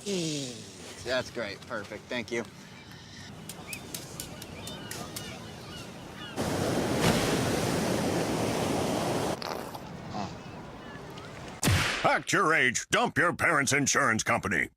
That's great. Perfect. Thank you. Act your age. Dump your parents' insurance company.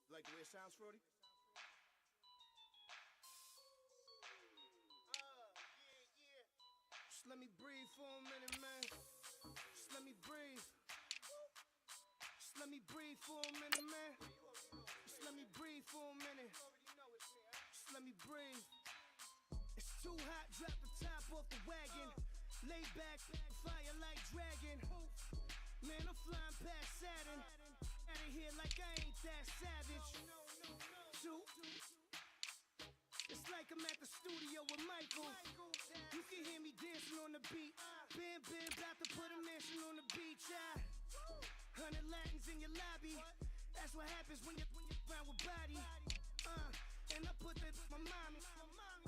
Like the way it sounds, Frody? Just let me breathe for a minute, man. Just let me breathe. Just let me breathe for a minute, man. Just let me breathe for a minute. Just let me breathe. It's too hot, drop the top off the wagon. Lay back, fire like dragon. Man, I'm flying past Saturn. Out of here like I ain't that savage. Two. It's like I'm at the studio with Michael. You can hear me dancing on the beat. Bam, bam, about to put a mansion on the beach. 100 Latins in your lobby. That's what happens when you're around with body. And I put that in my mommy.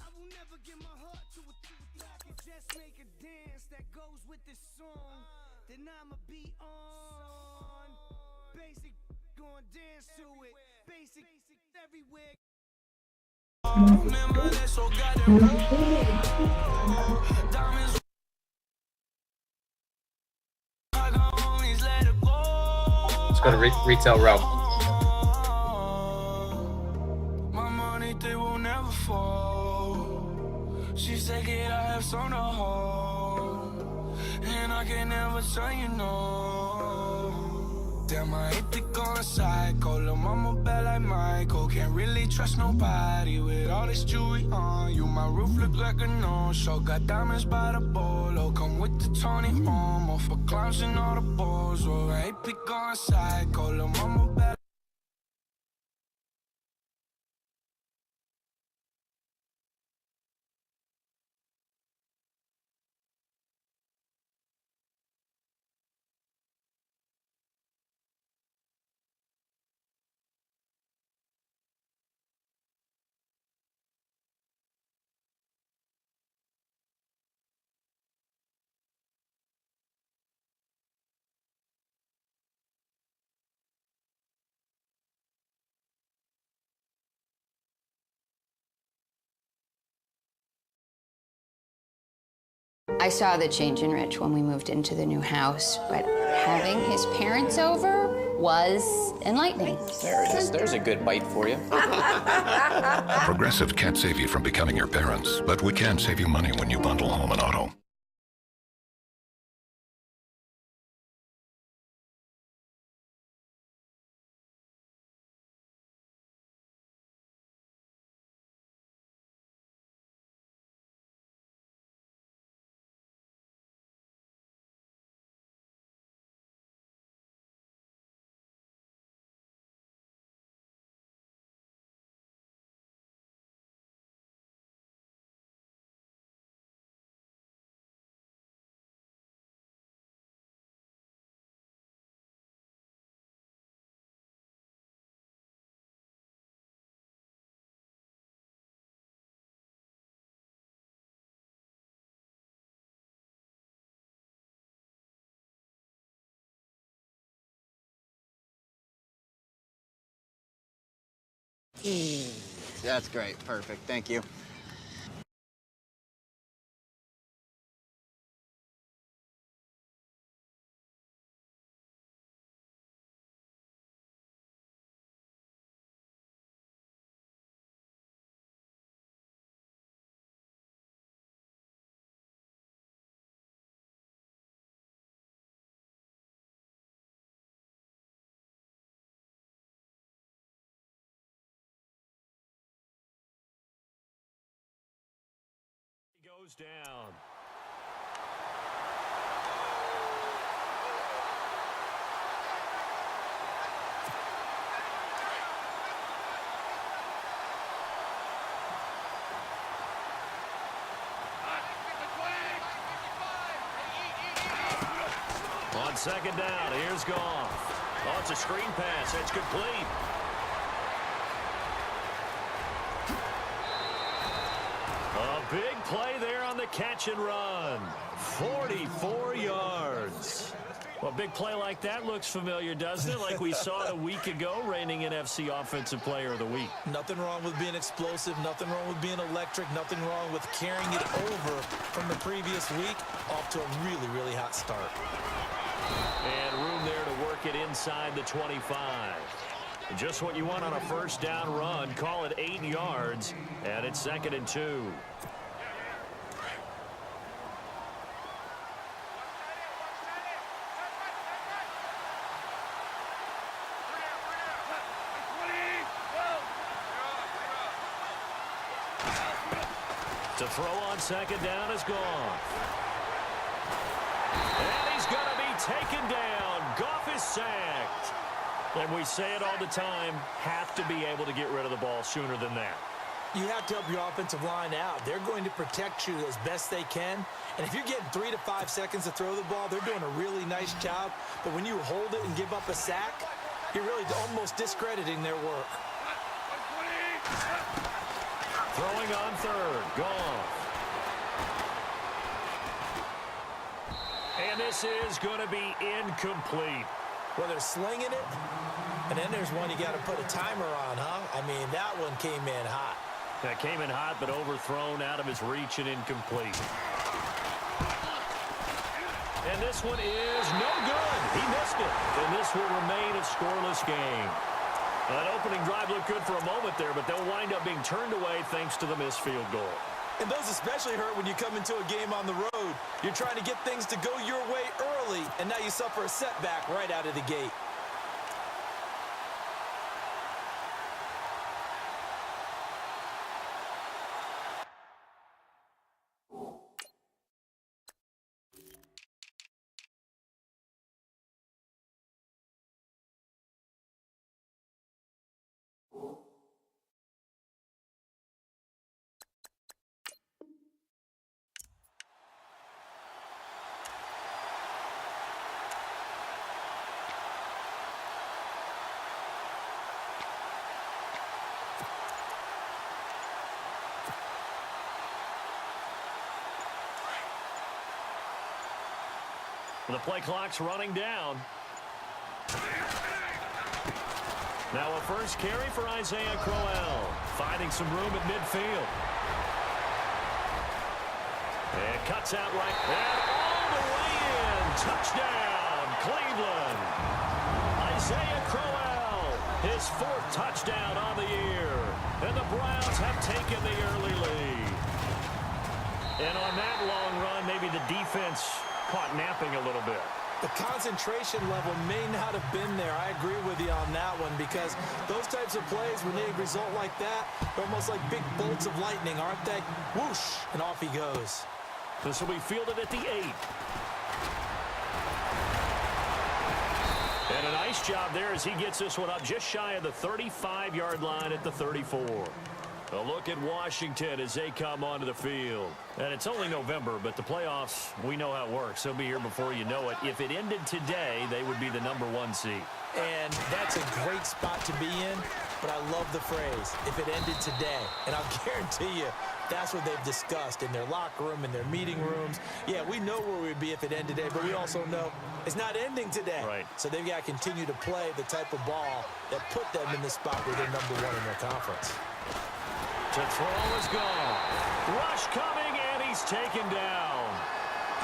I will never give my heart to a I can just make a dance that goes with this song. Then I'ma be on. Basic, gonna dance to it. Basic, everywhere. Remember that so goddamn diamonds. I got homies, let it go. Let's go to Retail Row. My money, they will never fall. She said, kid, I have some to hold. And I can never tell you no. Damn, I hate to go psycho. Lil' mama bad like Michael. Can't really trust nobody with all this jewelry on you. My roof look like a no-show. Got diamonds by the bolo. Come with the Tony Romo for clowns and all the balls. Oh, I hate to go psycho. Lil' mama bad. I saw the change in Rich when we moved into the new house, but having his parents over was enlightening. There's a good bite for you. Progressive can't save you from becoming your parents, but we can save you money when you bundle home and auto. That's great. Perfect. Thank you. goes down. On second down, here's Goff. Oh, it's a screen pass. It's complete. A big play there on the catch and run. 44 yards. Well, a big play like that looks familiar, doesn't it? Like we saw it a week ago, reigning NFC Offensive Player of the Week. Nothing wrong with being explosive. Nothing wrong with being electric. Nothing wrong with carrying it over from the previous week off to a really, really hot start. And room there to work it inside the 25. Just what you want on a first down run. Call it 8 yards, and it's 2nd and 2. To throw on second down is Goff. And he's going to be taken down. Goff is sacked. And we say it all the time, have to be able to get rid of the ball sooner than that. You have to help your offensive line out. They're going to protect you as best they can. And if you're getting 3 to 5 seconds to throw the ball, they're doing a really nice job. But when you hold it and give up a sack, you're really almost discrediting their work. Throwing on third, Goff. And this is going to be incomplete. Well, they're slinging it, and then there's one you got to put a timer on, huh? I mean, that one came in hot. That came in hot, but overthrown, out of his reach and incomplete. And this one is no good. He missed it. And this will remain a scoreless game. That opening drive looked good for a moment there, but they'll wind up being turned away thanks to the missed field goal. And those especially hurt when you come into a game on the road. You're trying to get things to go your way early, and now you suffer a setback right out of the gate. The play clock's running down. Now a first carry for Isaiah Crowell, finding some room at midfield. And cuts out right, and all the way in. Touchdown, Cleveland. Isaiah Crowell, his 4th touchdown on the year. And the Browns have taken the early lead. And on that long run, maybe the defense caught napping a little bit. The concentration level may not have been there. I agree with you on that one, because those types of plays, when they result like that, they're almost like big bolts of lightning, aren't they? Whoosh, and off he goes. This will be fielded at the 8. And a nice job there as he gets this one up just shy of the 35-yard line at the 34. A look at Washington as they come onto the field. And it's only November, but the playoffs, we know how it works. They'll be here before you know it. If it ended today, they would be the #1 seed. And that's a great spot to be in, but I love the phrase, if it ended today. And I'll guarantee you, that's what they've discussed in their locker room, in their meeting rooms. Yeah, we know where we'd be if it ended today, but we also know it's not ending today. Right. So they've got to continue to play the type of ball that put them in the spot where they're #1 in their conference. To throw is gone. Rush coming, and he's taken down.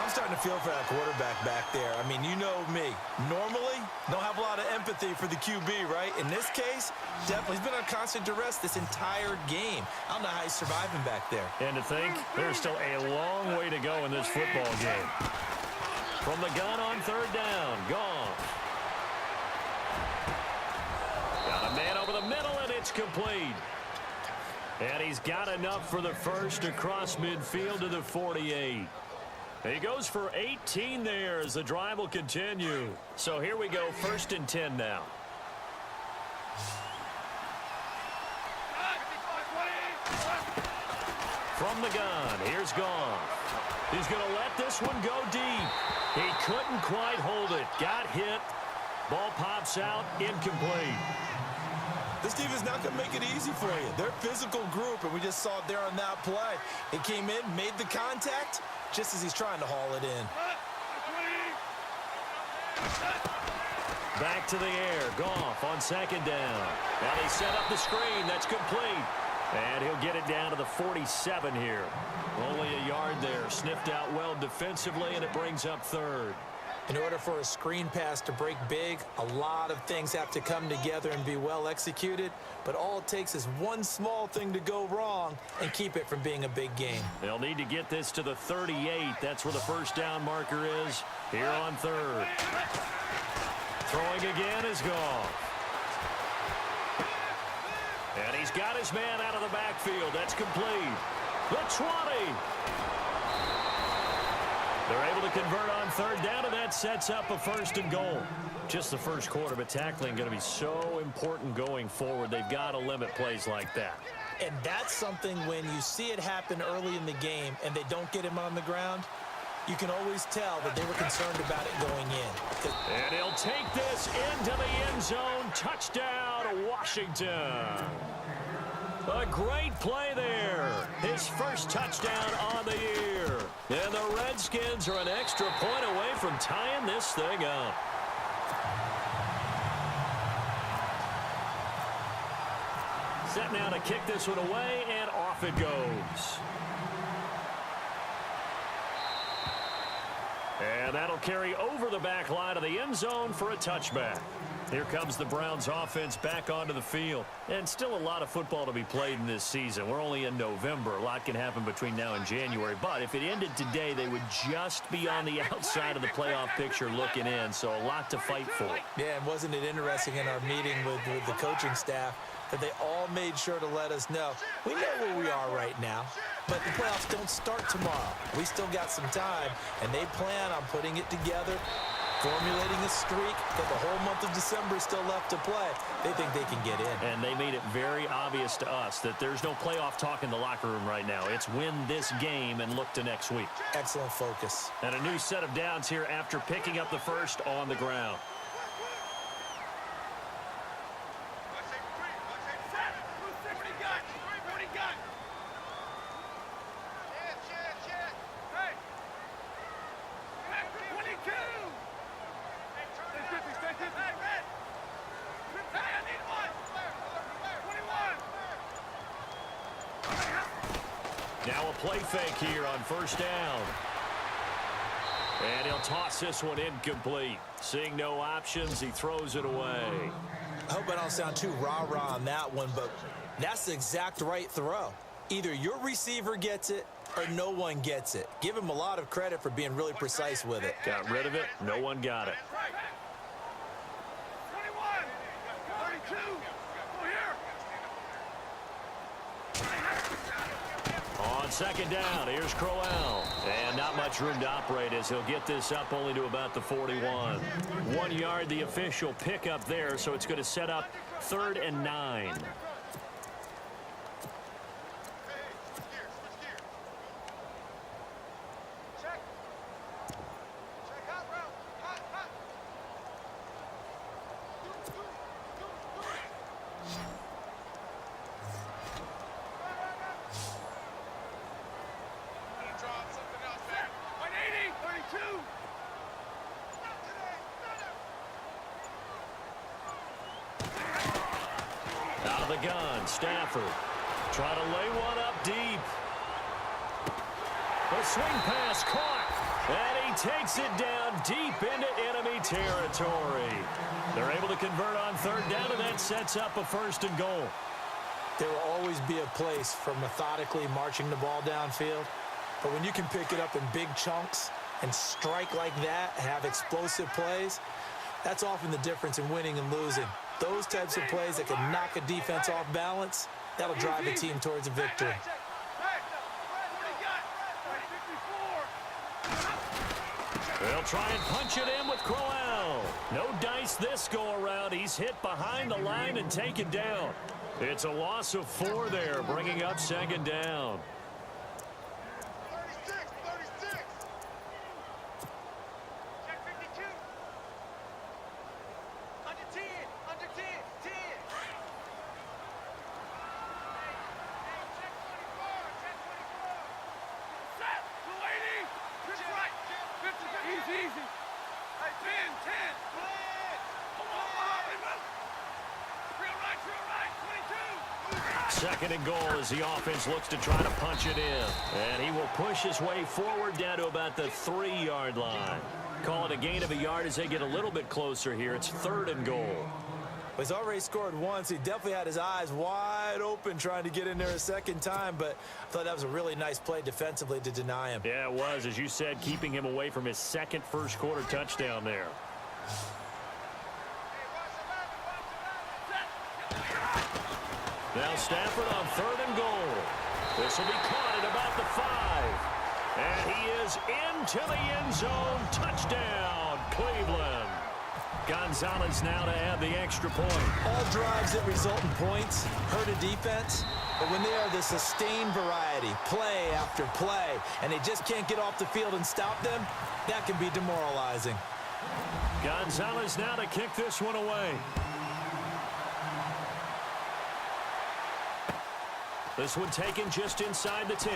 I'm starting to feel for that quarterback back there. I mean, you know me. Normally, don't have a lot of empathy for the QB, right? In this case, definitely, he's been on constant duress this entire game. I don't know how he's surviving back there. And to think, there's still a long way to go in this football game. From the gun on 3rd down, gone. Got a man over the middle, and it's complete. And he's got enough for the first across midfield to the 48. He goes for 18 there as the drive will continue. So here we go, 1st and 10 now. From the gun, here's Goff. He's going to let this one go deep. He couldn't quite hold it. Got hit. Ball pops out, incomplete. This team is not going to make it easy for you. They're a physical group, and we just saw it there on that play. It came in, made the contact, just as he's trying to haul it in. Back to the air. Goff on 2nd down. Now they set up the screen. That's complete. And he'll get it down to the 47 here. Only a yard there. Sniffed out well defensively, and it brings up 3rd. In order for a screen pass to break big, a lot of things have to come together and be well executed. But all it takes is one small thing to go wrong and keep it from being a big game. They'll need to get this to the 38. That's where the 1st down marker is here on 3rd. Throwing again is Goff. And he's got his man out of the backfield. That's complete. The 20. They're able to convert on 3rd down, and that sets up a 1st and goal. Just the first quarter, but tackling going to be so important going forward. They've got to limit plays like that. And that's something when you see it happen early in the game and they don't get him on the ground, you can always tell that they were concerned about it going in. And he'll take this into the end zone. Touchdown, Washington. A great play there. His first touchdown on the year. And the Redskins are an extra point away from tying this thing up. Set now to kick this one away, and off it goes. And that'll carry over the back line of the end zone for a touchback. Here comes the Browns offense back onto the field. And still a lot of football to be played in this season. We're only in November. A lot can happen between now and January. But if it ended today, they would just be on the outside of the playoff picture looking in. So a lot to fight for. Yeah, and wasn't it interesting in our meeting with the coaching staff that they all made sure to let us know, we know where we are right now, but the playoffs don't start tomorrow. We still got some time, and they plan on putting it together, formulating a streak, that the whole month of December is still left to play. They think they can get in. And they made it very obvious to us that there's no playoff talk in the locker room right now. It's win this game and look to next week. Excellent focus. And a new set of downs here after picking up the first on the ground. Now a play fake here on 1st down. And he'll toss this one incomplete. Seeing no options, he throws it away. I hope I don't sound too rah-rah on that one, but that's the exact right throw. Either your receiver gets it or no one gets it. Give him a lot of credit for being really precise with it. Got rid of it. No one got it. 32. On 2nd down, here's Crowell. And not much room to operate as he'll get this up only to about the 41. 1 yard, the official pickup there, so it's going to set up 3rd and 9. Out of the gun, Stafford. Try to lay one up deep. The swing pass caught. And he takes it down deep into enemy territory. They're able to convert on 3rd down, and that sets up a 1st and goal. There will always be a place for methodically marching the ball downfield. But when you can pick it up in big chunks and strike like that, have explosive plays, that's often the difference in winning and losing. Those types of plays that can knock a defense off balance, That'll drive the team towards a victory. They'll try and punch it in with Crowell. No dice this go-around. He's hit behind the line and taken down. It's a loss of 4 there, bringing up second down. 36. Check 52. Under 10. Under 10. 10. Hey, check 24. Check 24. Set. 280. Chris right. 50. Easy. Hey, 10. 10. Real right. 22. Second and goal as the offense looks to try to punch it in. And he will push his way forward down to about the 3-yard line. Call it a gain of a yard as they get a little bit closer here. It's 3rd and goal. He's already scored once. He definitely had his eyes wide open trying to get in there a second time, but I thought that was a really nice play defensively to deny him. Yeah, it was, as you said, keeping him away from his second first-quarter touchdown there. Now Stafford on 3rd and goal. This will be caught at about the 5. And he is into the end zone. Touchdown, Cleveland. Gonzalez now to add the extra point. All drives that result in points hurt a defense, but when they are the sustained variety, play after play, and they just can't get off the field and stop them, that can be demoralizing. Gonzalez now to kick this one away. This one taken just inside the 10.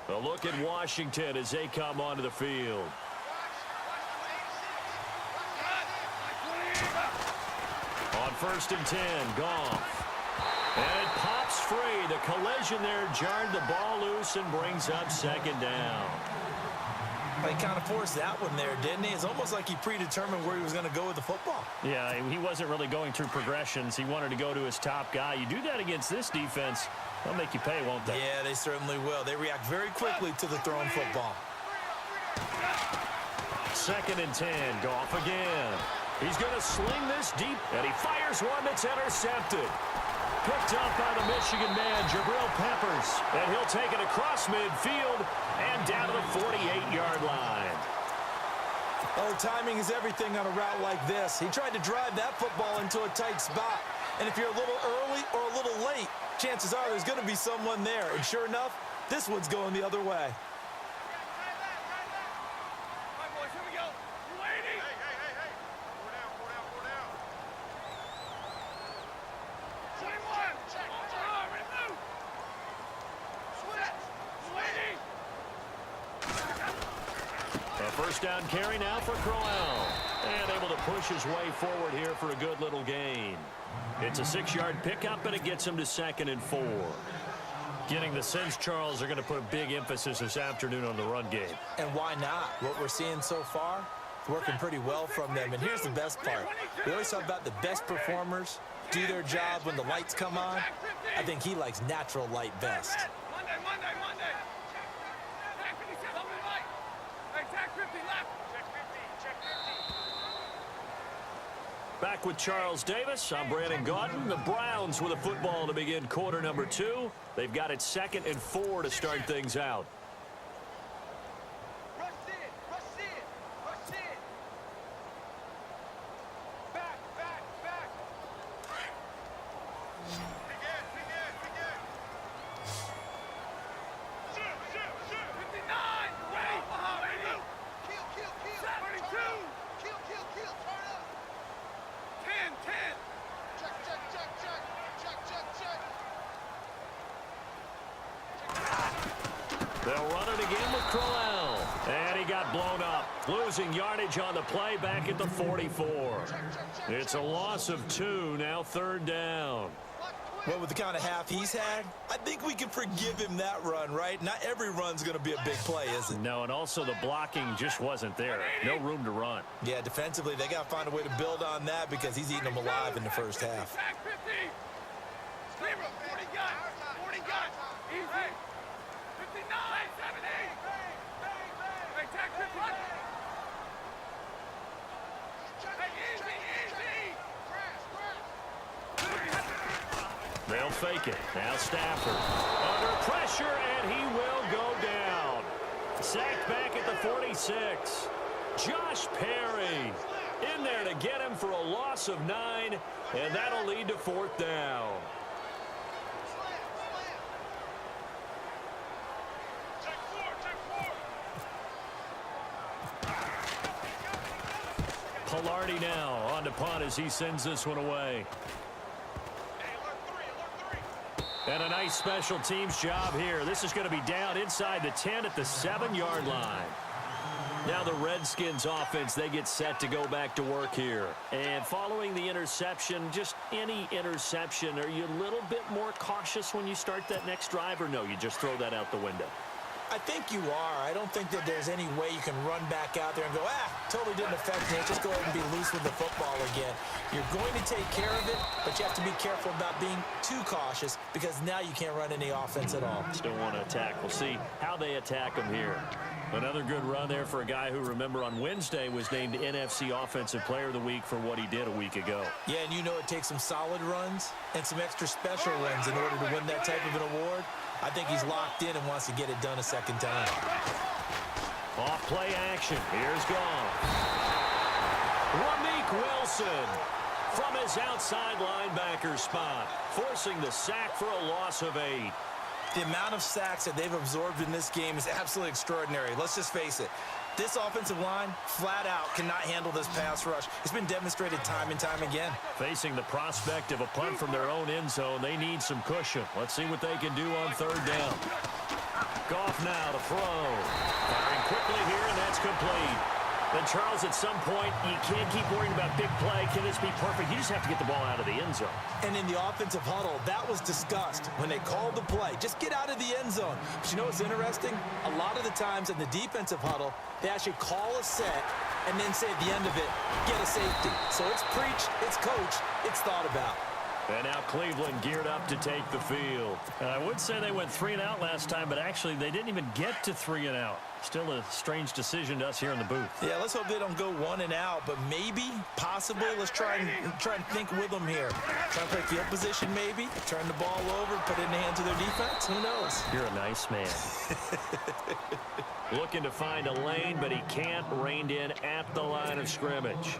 A look at Washington as they come onto the field. On 1st and 10, Goff. And it pops free. The collision there jarred the ball loose and brings up second down. He kind of forced that one there, didn't he? It's almost like he predetermined where he was going to go with the football. Yeah, he wasn't really going through progressions. He wanted to go to his top guy. You do that against this defense, they'll make you pay, won't they? Yeah, they certainly will. They react very quickly to the thrown football. 2nd and 10, Goff again. He's going to sling this deep, and he fires one that's intercepted. Picked up by the Michigan man, Jabril Peppers. And he'll take it across midfield and down to the 48-yard line. Oh, timing is everything on a route like this. He tried to drive that football into a tight spot. And if you're a little early or a little late, chances are there's going to be someone there. And sure enough, this one's going the other way. First down carry now for Crowell. And able to push his way forward here for a good little gain. It's a 6-yard pickup, and it gets him to 2nd and 4. Getting the sense, Charles, are going to put a big emphasis this afternoon on the run game. And why not? What we're seeing so far, working pretty well from them. And here's the best part. We always talk about the best performers do their job when the lights come on. I think he likes natural light best. Monday. Check 50 left. Check 50. Back with Charles Davis. I'm Brandon Gaudin. The Browns with a football to begin quarter number 2. They've got it 2nd and 4 to start things out. Rush in. Back. Shoot. 59. Ready. Kill. 32. Kill. Turn up. 10. Check. They'll run it again with Crowell. And he got blown up. Losing yardage on the play back at the 44. It's a loss of 2, now 3rd down. Well, with the kind of half he's had, I think we can forgive him that run, right? Not every run's going to be a big play, is it? No, and also the blocking just wasn't there. No room to run. Yeah, defensively, they got to find a way to build on that because he's eating them alive in the first half. Back 50. 40 gun. Easy. 59. They'll fake it. Now Stafford under pressure, and he will go down. Sacked back at the 46. Josh Perry in there to get him for a loss of 9, and that'll lead to 4th down. Pilardi now on to punt as he sends this one away. And a nice special teams job here. This is going to be down inside the 10 at the 7-yard line. Now the Redskins offense, they get set to go back to work here. And following the interception, just any interception, are you a little bit more cautious when you start that next drive, or no, you just throw that out the window? I think you are. I don't think that there's any way you can run back out there and go, totally didn't affect me. Just go ahead and be loose with the football again. You're going to take care of it, but you have to be careful about being too cautious because now you can't run any offense at all. Still want to attack. We'll see how they attack him here. Another good run there for a guy who, remember, on Wednesday was named NFC Offensive Player of the Week for what he did a week ago. Yeah, and you know it takes some solid runs and some extra special runs in order to win that type of an award. I think he's locked in and wants to get it done a second time. Off play action. Here's gone. Ramik Wilson from his outside linebacker spot, forcing the sack for a loss of 8. The amount of sacks that they've absorbed in this game is absolutely extraordinary. Let's just face it. This offensive line, flat out, cannot handle this pass rush. It's been demonstrated time and time again. Facing the prospect of a punt from their own end zone, they need some cushion. Let's see what they can do on 3rd down. Goff now to throw. Firing quickly here, and that's complete. Then, Charles, at some point, you can't keep worrying about big play. Can this be perfect? You just have to get the ball out of the end zone. And in the offensive huddle, that was discussed when they called the play. Just get out of the end zone. But you know what's interesting? A lot of the times in the defensive huddle, they actually call a set and then say at the end of it, get a safety. So it's preached, it's coached, it's thought about. And now Cleveland geared up to take the field. I would say they went 3 and out last time, but actually they didn't even get to 3 and out. Still a strange decision to us here in the booth. Yeah, let's hope they don't go 1 and out, but maybe, possibly, let's try and think with them here. Try and play field position maybe, turn the ball over, put it in the hands of their defense. Who knows? You're a nice man. Looking to find a lane, but he can't. Reined in at the line of scrimmage.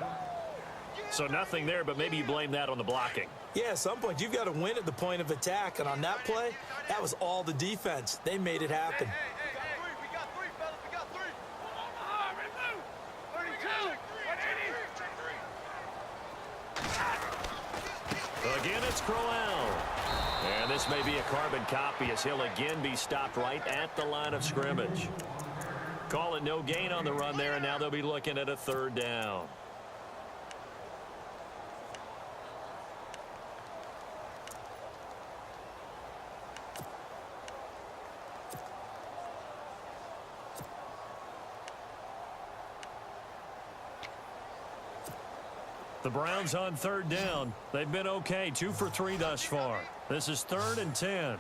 So nothing there, but maybe you blame that on the blocking. Yeah, at some point, you've got to win at the point of attack. And on that play, that was all the defense. They made it happen. Again, it's Crowell. And this may be a carbon copy as he'll again be stopped right at the line of scrimmage. Call it no gain on the run there, and now they'll be looking at a 3rd down. The Browns on 3rd down. They've been okay, 2 for 3 thus far. This is 3rd and 10.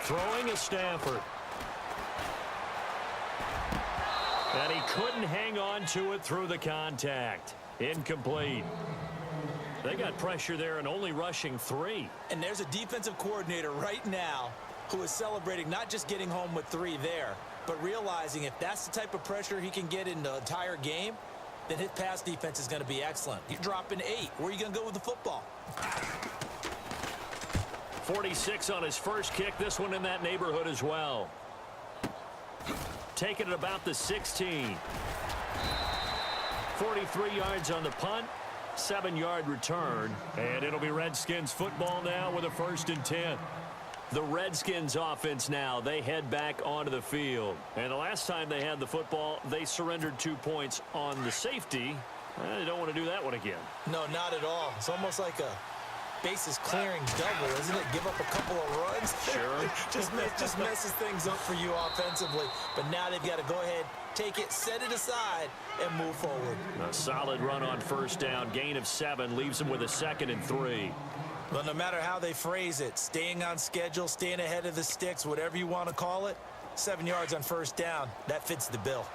Throwing is Stafford. And he couldn't hang on to it through the contact. Incomplete. They got pressure there and only rushing 3. And there's a defensive coordinator right now who is celebrating not just getting home with 3 there, but realizing if that's the type of pressure he can get in the entire game, then his pass defense is going to be excellent. You're dropping 8. Where are you going to go with the football? 46 on his first kick. This one in that neighborhood as well. Taking it about the 16. 43 yards on the punt. 7-yard return. And it'll be Redskins football now with a 1st and 10. The Redskins offense now, they head back onto the field. And the last time they had the football, they surrendered 2 points on the safety. Well, they don't want to do that one again. No, not at all. It's almost like a bases clearing double, isn't it? Give up a couple of runs. Sure. just messes things up for you offensively. But now they've got to go ahead, take it, set it aside, and move forward. A solid run on first down. Gain of 7 leaves them with a 2nd and 3. Well, no matter how they phrase it, staying on schedule, staying ahead of the sticks, whatever you want to call it, 7 yards on first down, that fits the bill.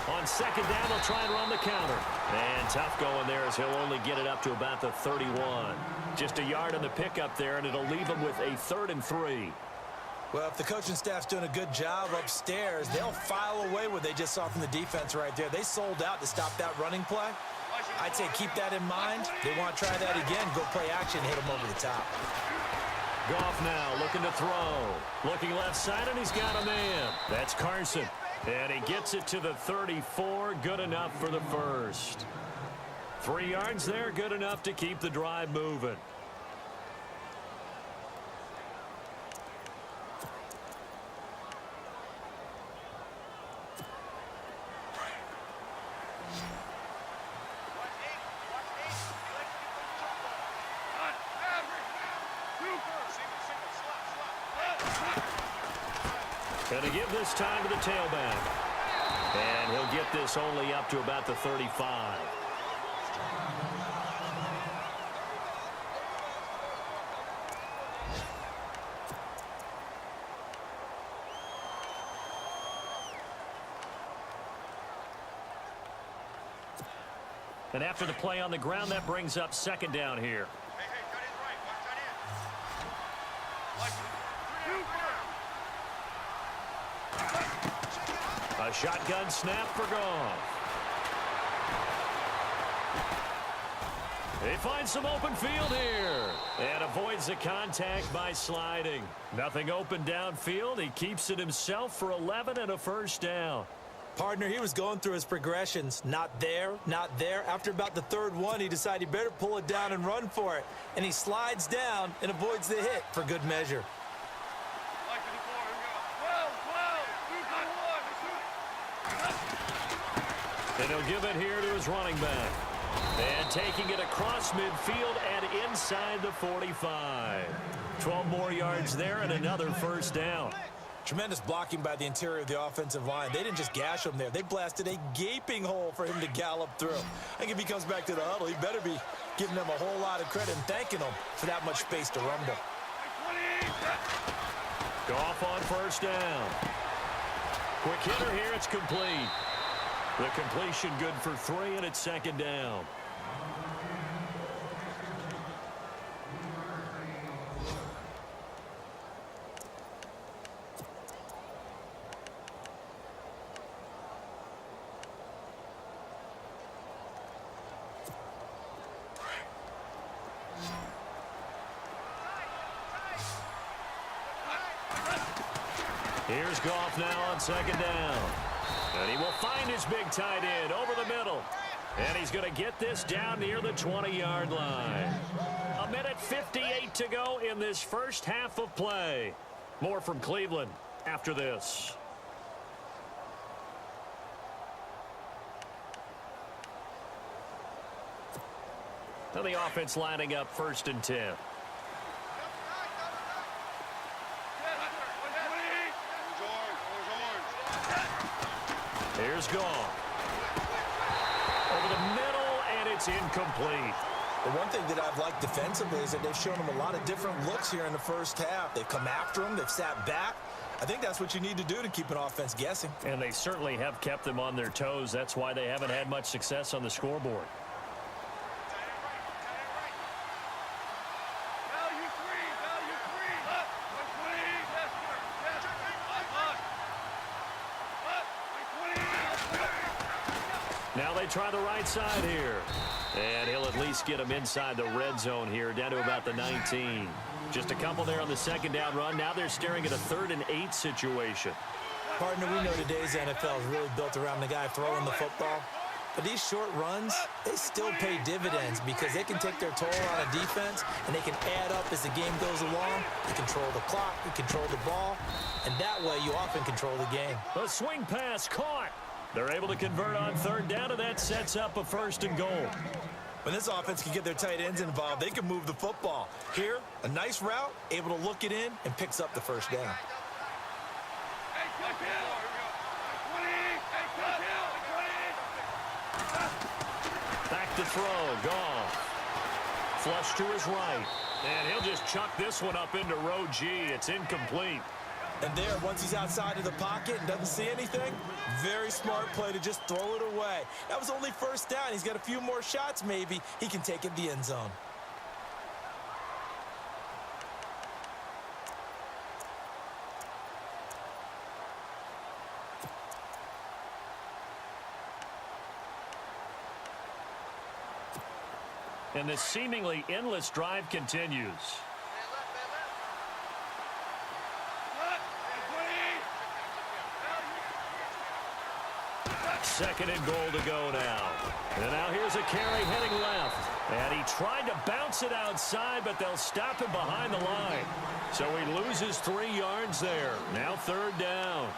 On 2nd down, they'll try and run the counter. And tough going there as he'll only get it up to about the 31. Just a yard on the pickup there, and it'll leave him with a 3rd and 3. Well, if the coaching staff's doing a good job upstairs, they'll file away what they just saw from the defense right there. They sold out to stop that running play. I'd say keep that in mind. They want to try that again, go play action, hit them over the top. Goff now looking to throw. Looking left side, and he's got a man. That's Carson. And he gets it to the 34. Good enough for the first. 3 yards there, good enough to keep the drive moving. Going to give this time to the tailback. And he'll get this only up to about the 35. And after the play on the ground, that brings up 2nd down here. A shotgun snap for Goff. He finds some open field here and avoids the contact by sliding. Nothing open downfield. He keeps it himself for 11 and a first down. Partner, he was going through his progressions. Not there, not there. After about the 3rd one, he decided he better pull it down and run for it. And he slides down and avoids the hit for good measure. And he'll give it here to his running back. And taking it across midfield and inside the 45. 12 more yards there and another first down. Tremendous blocking by the interior of the offensive line. They didn't just gash him there. They blasted a gaping hole for him to gallop through. I think if he comes back to the huddle, he better be giving them a whole lot of credit and thanking them for that much space to rumble. Goff on first down. Quick hitter here. It's complete. The completion good for 3, and it's 2nd down. Here's Goff now on 2nd down. And he will find his big tight end over the middle. And he's going to get this down near the 20-yard line. 1:58 to go in this first half of play. More from Cleveland after this. Now the offense lining up 1st and 10. Here's Goff. Over the middle, and it's incomplete. The one thing that I've liked defensively is that they've shown him a lot of different looks here in the first half. They've come after him. They've sat back. I think that's what you need to do to keep an offense guessing. And they certainly have kept them on their toes. That's why they haven't had much success on the scoreboard. Now they try the right side here. And he'll at least get him inside the red zone here, down to about the 19. Just a couple there on the 2nd down run. Now they're staring at a 3rd and 8 situation. Partner, we know today's NFL is really built around the guy throwing the football. But these short runs, they still pay dividends because they can take their toll on a defense and they can add up as the game goes along. You control the clock, you control the ball, and that way you often control the game. A swing pass caught. They're able to convert on third down, and that sets up a 1st and goal. When this offense can get their tight ends involved, they can move the football. Here, a nice route, able to look it in, and picks up the 1st down. Back to throw, Goff. Flush to his right. And he'll just chuck this one up into row G. It's incomplete. And there, once he's outside of the pocket and doesn't see anything, very smart play to just throw it away. That was only 1st down. He's got a few more shots, maybe. He can take it the end zone. And this seemingly endless drive continues. 2nd and goal to go now. And now here's a carry heading left. And he tried to bounce it outside, but they'll stop him behind the line. So he loses 3 yards there. Now 3rd down.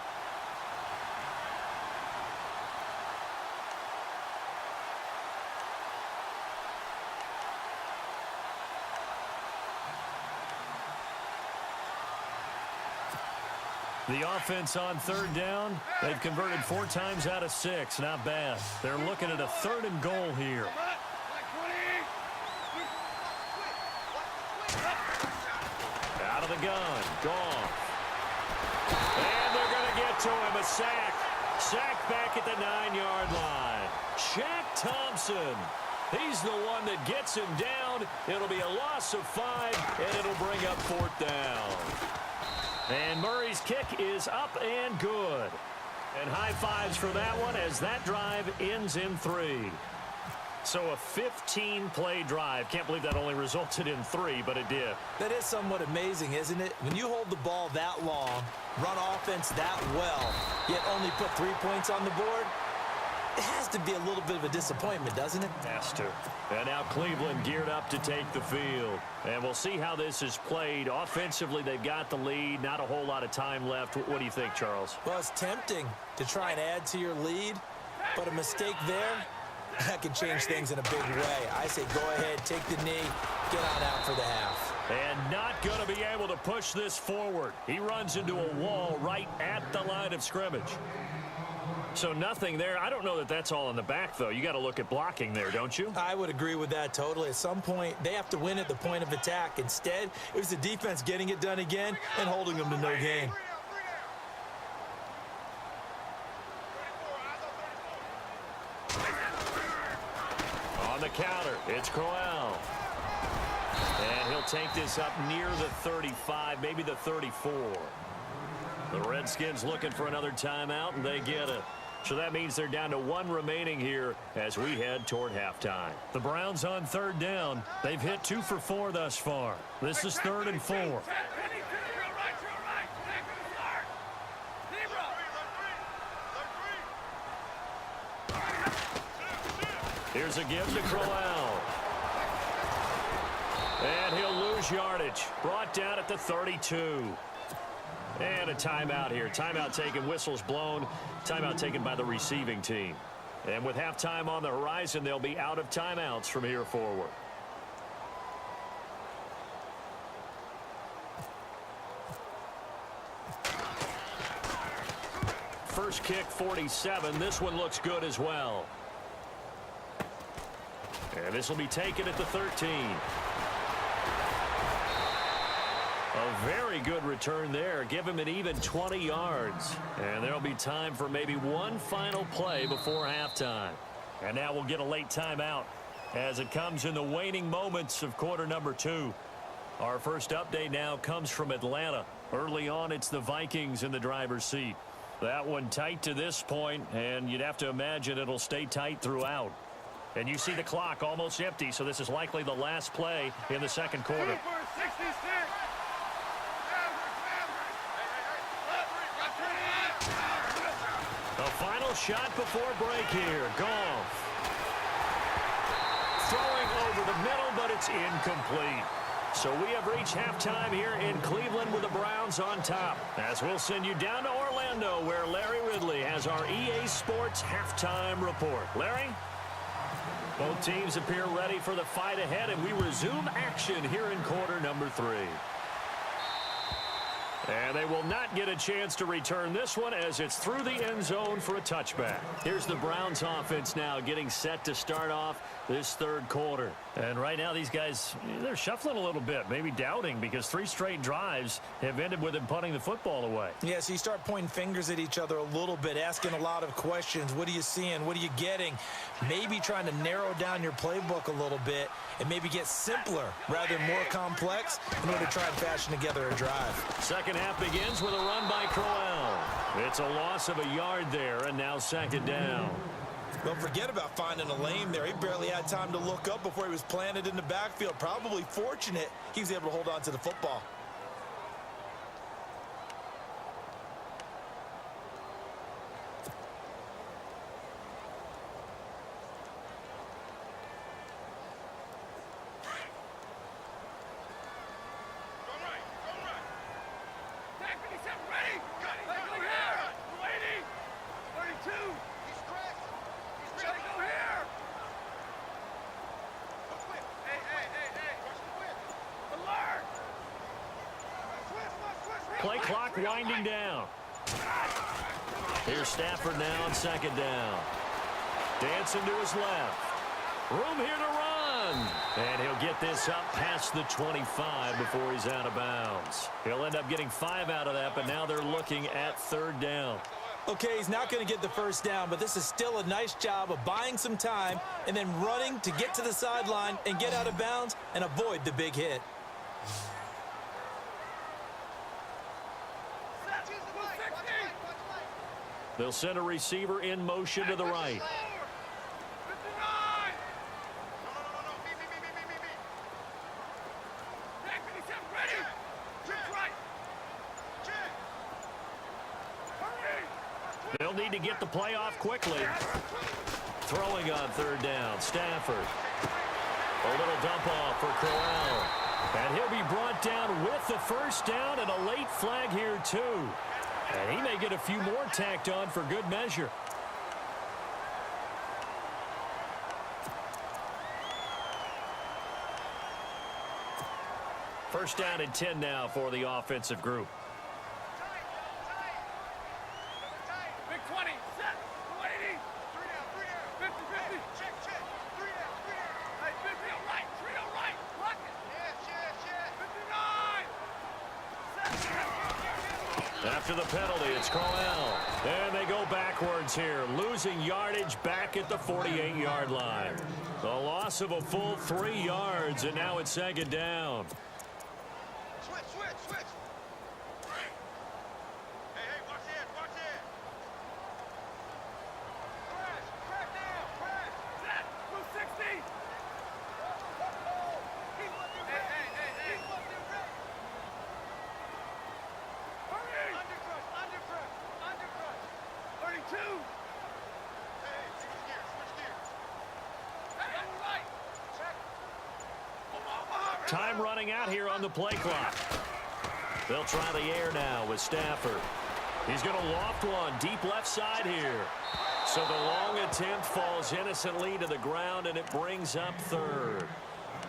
The offense on 3rd down, they've converted 4 times out of 6. Not bad. They're looking at a 3rd and goal here. Out of the gun, Goff. And they're going to get to him, a sack. Sack back at the 9-yard line. Shaq Thompson. He's the one that gets him down. It'll be a loss of 5, and it'll bring up 4th down. And Murray's kick is up and good. And high fives for that one as that drive ends in 3. So a 15-play drive. Can't believe that only resulted in 3, but it did. That is somewhat amazing, isn't it? When you hold the ball that long, run offense that well, yet only put 3 points on the board, it has to be a little bit of a disappointment, doesn't it? Has to. And now Cleveland geared up to take the field. And we'll see how this is played. Offensively, they've got the lead. Not a whole lot of time left. What do you think, Charles? Well, it's tempting to try and add to your lead, but a mistake there, that can change things in a big way. I say go ahead, take the knee, get on out for the half. And not going to be able to push this forward. He runs into a wall right at the line of scrimmage. So nothing there. I don't know that that's all in the back, though. You got to look at blocking there, don't you? I would agree with that totally. At some point, they have to win at the point of attack. Instead, it was the defense getting it done again and holding them to no gain. On the counter, it's Crowell. And he'll take this up near the 35, maybe the 34. The Redskins looking for another timeout, and they get it. So that means they're down to 1 remaining here as we head toward halftime. The Browns on 3rd down. They've hit 2 for 4 thus far. This is 3rd and 4. Here's a give to Crowell. And he'll lose yardage. Brought down at the 32. And a timeout here. Timeout taken, whistles blown. Timeout taken by the receiving team. And with halftime on the horizon, they'll be out of timeouts from here forward. First kick, 47. This one looks good as well. And this will be taken at the 13. A very good return there. Give him an even 20 yards. And there'll be time for maybe one final play before halftime. And now we'll get a late timeout as it comes in the waning moments of quarter number 2. Our first update now comes from Atlanta. Early on, it's the Vikings in the driver's seat. That one tight to this point, and you'd have to imagine it'll stay tight throughout. And you see the clock almost empty, so this is likely the last play in the second quarter. The final shot before break here. Goff. Throwing over the middle, but it's incomplete. So we have reached halftime here in Cleveland with the Browns on top. As we'll send you down to Orlando Orlando, where Larry Ridley has our EA Sports halftime report. Larry? Both teams appear ready for the fight ahead, and we resume action here in quarter number 3. And they will not get a chance to return this one as it's through the end zone for a touchback. Here's the Browns offense now getting set to start off this third quarter. And right now these guys, they're shuffling a little bit, maybe doubting, because 3 straight drives have ended with them punting the football away. Yeah, so you start pointing fingers at each other a little bit, asking a lot of questions. What are you seeing? What are you getting? Maybe trying to narrow down your playbook a little bit and maybe get simpler rather than more complex in order to try and fashion together a drive. Second half begins with a run by Crowell. It's a loss of a yard there, and now second down. Don't forget about finding a lane there. He barely had time to look up before he was planted in the backfield. Probably fortunate he was able to hold on to the football. Play clock winding down. Here's Stafford now on second down. Dancing to his left. Room here to run. And he'll get this up past the 25 before he's out of bounds. He'll end up getting 5 out of that, but now they're looking at third down. Okay, he's not going to get the first down, but this is still a nice job of buying some time and then running to get to the sideline and get out of bounds and avoid the big hit. They'll send a receiver in motion to the right. They'll need to get the play off quickly. Throwing on third down, Stafford. A little dump off for Crowell. And he'll be brought down with the first down and a late flag here too. And he may get a few more tacked on for good measure. First down and 10 now for the offensive group. Big 20, set, 280. 50, 50. Check, 3 down. Hey, 50 on right, 3 on right. Block it. Yes. 59. After the penalty, it's Crowell. And they go backwards here, losing yardage back at the 48-yard line. The loss of a full 3 yards, and now it's second down. Switch. Hey, watch it. Crash now, crash. Set, 260. Hey. Hurry. Under crush. 32. Hey, switch gears. Hey, on the right. Check. Time running out here on the play clock. They'll try the air now with Stafford. He's going to loft one deep left side here. So the long attempt falls innocently to the ground, and it brings up third.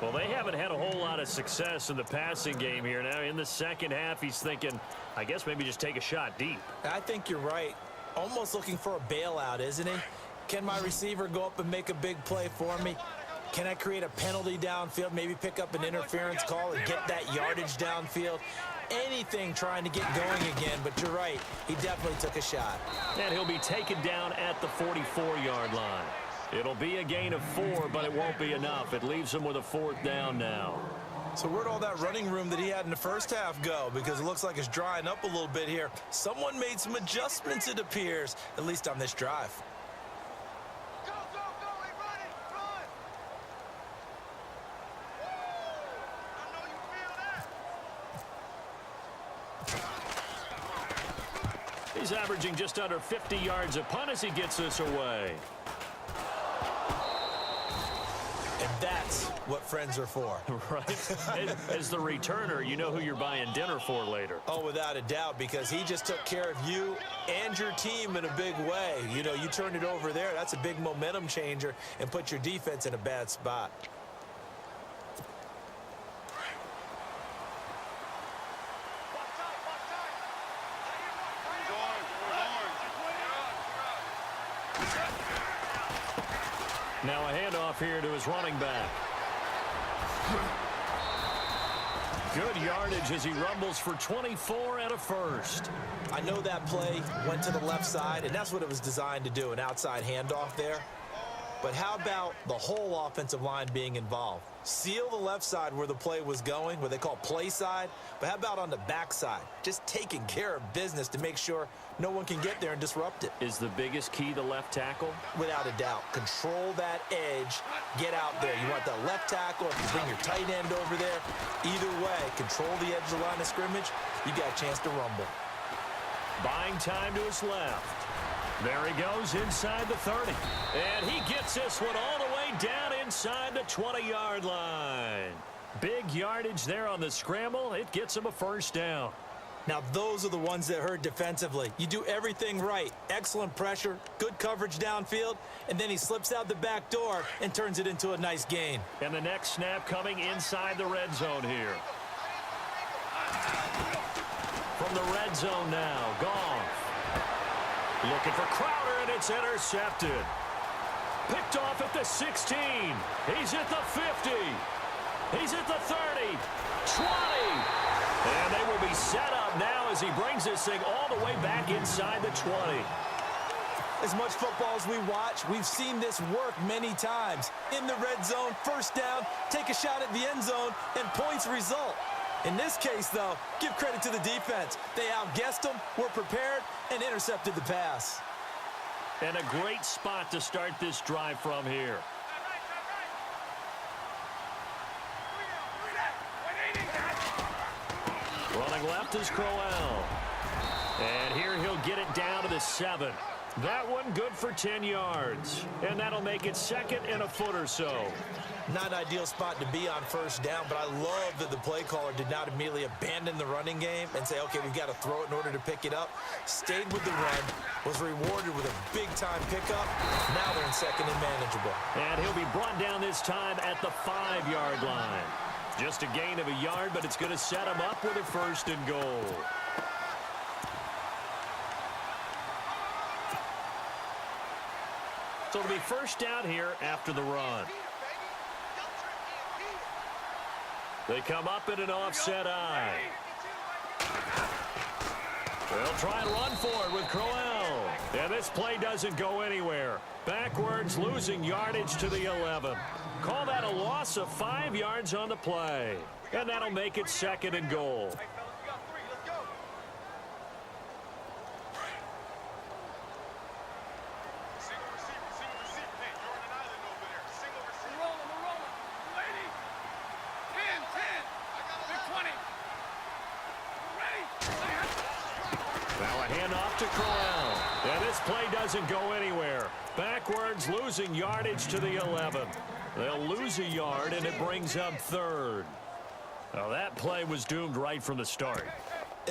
Well, they haven't had a whole lot of success in the passing game here. Now in the second half, he's thinking, I guess maybe just take a shot deep. I think you're right. Almost looking for a bailout, isn't he? Can my receiver go up and make a big play for me? Can I create a penalty downfield, maybe pick up an interference call and get that yardage downfield? Anything trying to get going again, but you're right. He definitely took a shot. And he'll be taken down at the 44-yard line. It'll be a gain of 4, but it won't be enough. It leaves him with a fourth down now. So where'd all that running room that he had in the first half go? Because it looks like it's drying up a little bit here. Someone made some adjustments, it appears, at least on this drive. Go, hey, run it, run! I know you feel that. He's averaging just under 50 yards a punt as he gets this away. And that's what friends are for. Right? As the returner, you know who you're buying dinner for later. Oh, without a doubt, because he just took care of you and your team in a big way. You know, you turned it over there. That's a big momentum changer and put your defense in a bad spot. Now a handoff here to his running back. Good yardage as he rumbles for 24 and a first. I know that play went to the left side, and that's what it was designed to do, an outside handoff there. But how about the whole offensive line being involved? Seal the left side where the play was going, what they call play side. But how about on the back side? Just taking care of business to make sure no one can get there and disrupt it. Is the biggest key the left tackle? Without a doubt. Control that edge. Get out there. You want the left tackle. If you bring your tight end over there, either way, control the edge of the line of scrimmage. You got a chance to rumble. Buying time to his left. There he goes inside the 30. And he gets this one all the way down inside the 20-yard line. Big yardage there on the scramble. It gets him a first down. Now, those are the ones that hurt defensively. You do everything right. Excellent pressure, good coverage downfield, and then he slips out the back door and turns it into a nice gain. And the next snap coming inside the red zone here. From the red zone now, Goff. Looking for Crowder, and it's intercepted. Picked off at the 16. He's at the 50. He's at the 30. 20. And they will be set up now as he brings this thing all the way back inside the 20. As much football as we watch, we've seen this work many times. In the red zone, first down, take a shot at the end zone, and points result. In this case, though, give credit to the defense. They outguessed them, were prepared, and intercepted the pass. And a great spot to start this drive from here. Running left is Crowell. And here he'll get it down to the 7. That one good for 10 yards. And that'll make it second and a foot or so. Not an ideal spot to be on first down, but I love that the play caller did not immediately abandon the running game and say, okay, we've got to throw it in order to pick it up. Stayed with the run, was rewarded with a big-time pickup. Now they're in second and manageable. And he'll be brought down this time at the 5-yard line. Just a gain of a yard, but it's going to set him up with a first and goal. So it'll be first down here after the run. They come up in an offset eye. They'll try and run for it with Crowell. And this play doesn't go anywhere. Backwards, losing yardage to the 11. Call that a loss of 5 yards on the play. And that'll make it second and goal. Play doesn't go anywhere. Backwards, losing yardage to the 11. They'll lose a yard, and it brings up third. Now, that play was doomed right from the start.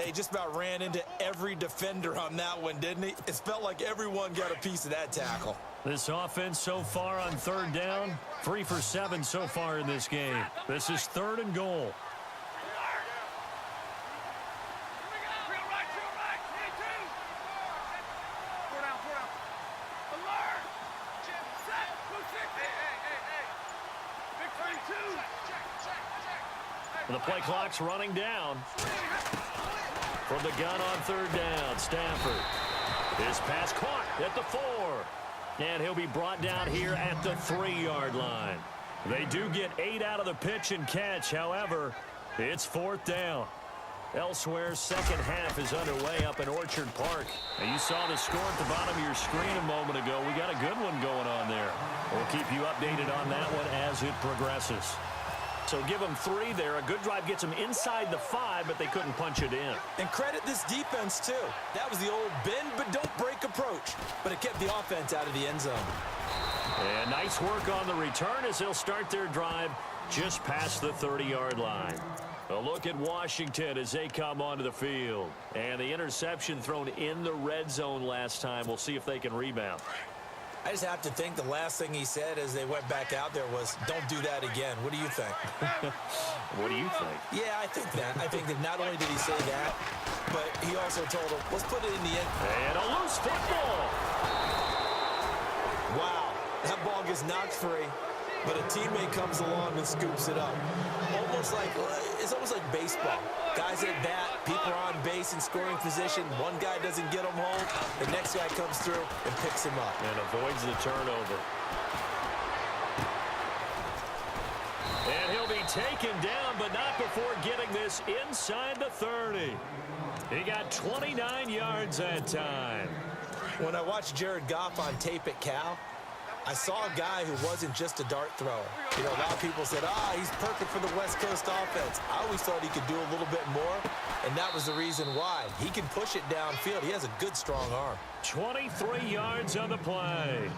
He just about ran into every defender on that one, didn't he? It felt like everyone got a piece of that tackle. This offense so far on third down, 3 for 7 so far in this game. This is third and goal. The play clock's running down. From the gun on third down, Stafford. His pass caught at the 4. And he'll be brought down here at the 3-yard line. They do get 8 out of the pitch and catch. However, it's fourth down. Elsewhere, second half is underway up in Orchard Park. And you saw the score at the bottom of your screen a moment ago. We got a good one going on there. We'll keep you updated on that one as it progresses. So give them 3 there. A good drive gets them inside the 5, but they couldn't punch it in. And credit this defense, too. That was the old bend but don't break approach. But it kept the offense out of the end zone. And nice work on the return as they'll start their drive just past the 30-yard line. A look at Washington as they come onto the field. And the interception thrown in the red zone last time. We'll see if they can rebound. I just have to think the last thing he said as they went back out there was, don't do that again. What do you think? What do you think? Yeah, I think that. I think that not only did he say that, but he also told him, let's put it in the end. And a loose football. Wow, that ball gets knocked free, but a teammate comes along and scoops it up. It's almost like baseball. Guys at bat, people are on base in scoring position. One guy doesn't get him home. The next guy comes through and picks him up. And avoids the turnover. And he'll be taken down, but not before getting this inside the 30. He got 29 yards that time. When I watched Jared Goff on tape at Cal, I saw a guy who wasn't just a dart thrower. You know, a lot of people said, he's perfect for the West Coast offense. I always thought he could do a little bit more, and that was the reason why. He can push it downfield. He has a good, strong arm. 23 yards on the play.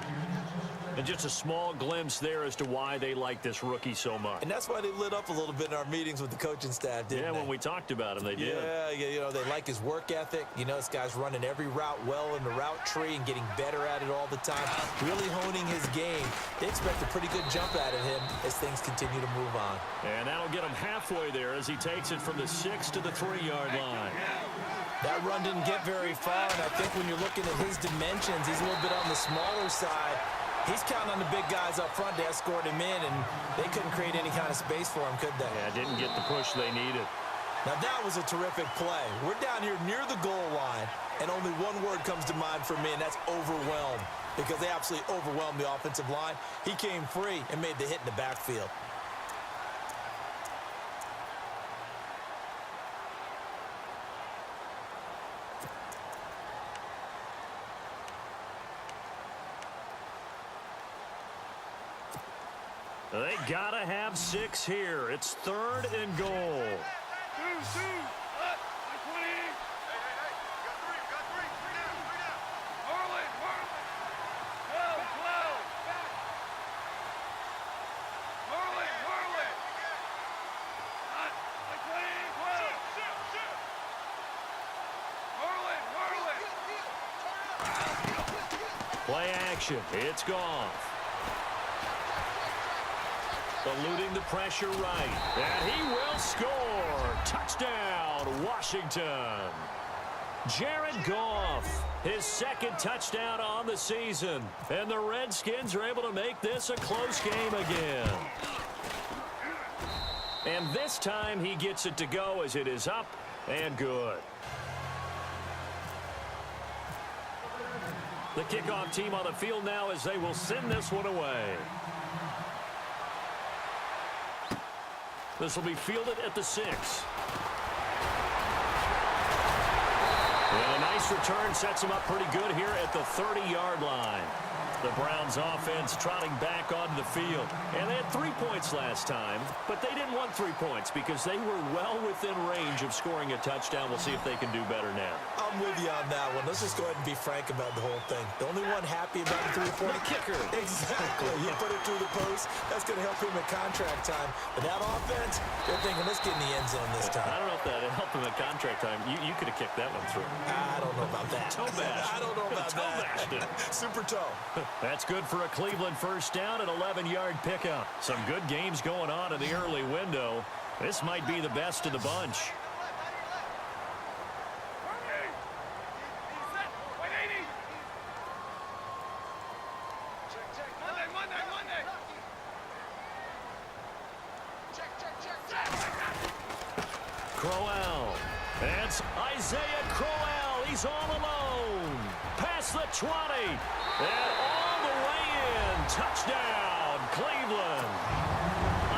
And just a small glimpse there as to why they like this rookie so much. And that's why they lit up a little bit in our meetings with the coaching staff, didn't they? Yeah, when we talked about him, they did. Yeah, you know, they like his work ethic. You know, this guy's running every route well in the route tree and getting better at it all the time, really honing his game. They expect a pretty good jump out of him as things continue to move on. And that'll get him halfway there as he takes it from the 6 to the 3-yard line. That run didn't get very far, and I think when you're looking at his dimensions, he's a little bit on the smaller side. He's counting on the big guys up front to escort him in, and they couldn't create any kind of space for him, could they? Yeah, didn't get the push they needed. Now, that was a terrific play. We're down here near the goal line, and only one word comes to mind for me, and that's overwhelmed, because they absolutely overwhelmed the offensive line. He came free and made the hit in the backfield. They gotta have 6 here. It's 3rd and goal. 2, 2, 20. Got three down. Marley. 12. Marley. Hot. 12. Marley. Play action. It's Goff. Eluding the pressure right. And he will score. Touchdown, Washington. Jared Goff, his 2nd touchdown on the season. And the Redskins are able to make this a close game again. And this time he gets it to go as it is up and good. The kickoff team on the field now as they will send this one away. This will be fielded at the 6. And a nice return sets him up pretty good here at the 30-yard line. The Browns offense trotting back onto the field. And they had 3 points last time, but they didn't want 3 points because they were well within range of scoring a touchdown. We'll see if they can do better now. I'm with you on that one. Let's just go ahead and be frank about the whole thing. The only one happy about the 3-point kicker. Exactly. He put it through the post. That's going to help him at contract time. But that offense, they're thinking, let's get in the end zone this time. I don't know if that helped him at contract time. You could have kicked that one through. I don't know about that. Toe bash. I don't know about Toe bashed it. that. Super toe. That's good for a Cleveland first down, an 11-yard pickup. Some good games going on in the early window. This might be the best of the bunch. Crowell. That's Isaiah Crowell. He's all alone. Past the 20. And all the way in. Touchdown, Cleveland.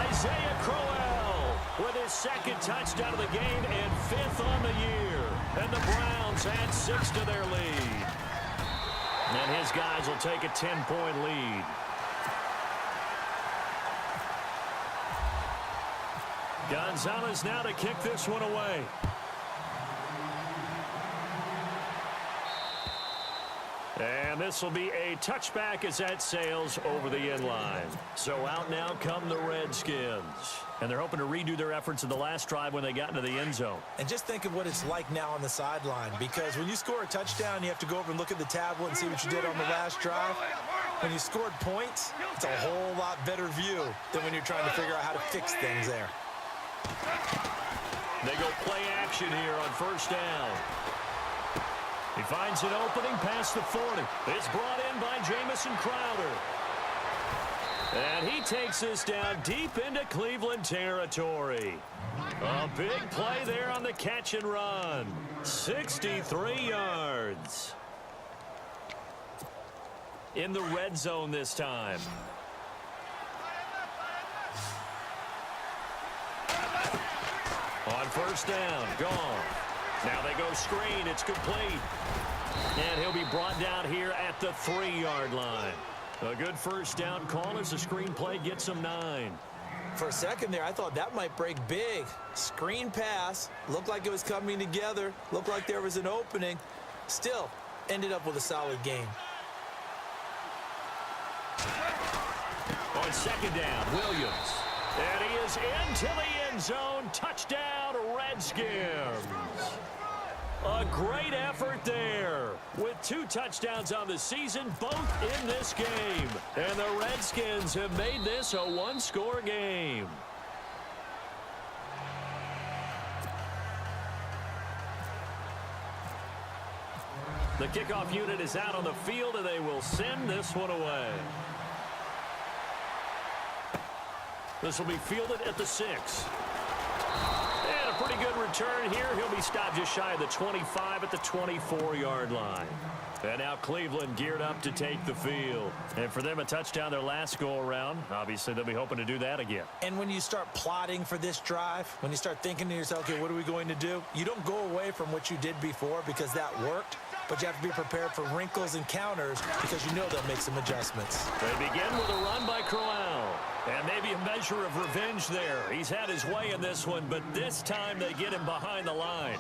Isaiah Crowell with his 2nd touchdown of the game and 5th on the year. And the Browns add 6 to their lead. And his guys will take a 10-point lead. Gonzalez now to kick this one away. And And this will be a touchback as that sails over the end line. So out now come the Redskins. And they're hoping to redo their efforts in the last drive when they got into the end zone. And just think of what it's like now on the sideline, because when you score a touchdown, you have to go over and look at the tablet and see what you did on the last drive. When you scored points, it's a whole lot better view than when you're trying to figure out how to fix things there. They go play action here on first down. He finds an opening past the 40. It's brought in by Jamison Crowder. And he takes this down deep into Cleveland territory. A big play there on the catch and run. 63 yards. In the red zone this time. On first down, gone. Now they go screen. It's complete. And he'll be brought down here at the 3-yard line. A good first down call as the screen play gets him 9. For a second there, I thought that might break big. Screen pass. Looked like it was coming together. Looked like there was an opening. Still, ended up with a solid game. On second down, Williams. And he is into the end zone. Touchdown, Redskins. A great effort there. With 2 touchdowns on the season, both in this game. And the Redskins have made this a 1-score game. The kickoff unit is out on the field, and they will send this one away. This will be fielded at the 6. And a pretty good return here. He'll be stopped just shy of the 25 at the 24-yard line. And now Cleveland geared up to take the field. And for them, a touchdown their last go-around. Obviously, they'll be hoping to do that again. And when you start plotting for this drive, when you start thinking to yourself, okay, what are we going to do? You don't go away from what you did before because that worked. But you have to be prepared for wrinkles and counters because you know they'll make some adjustments. They begin with a run by Crowell. And maybe a measure of revenge there. He's had his way in this one, but this time they get him behind the line.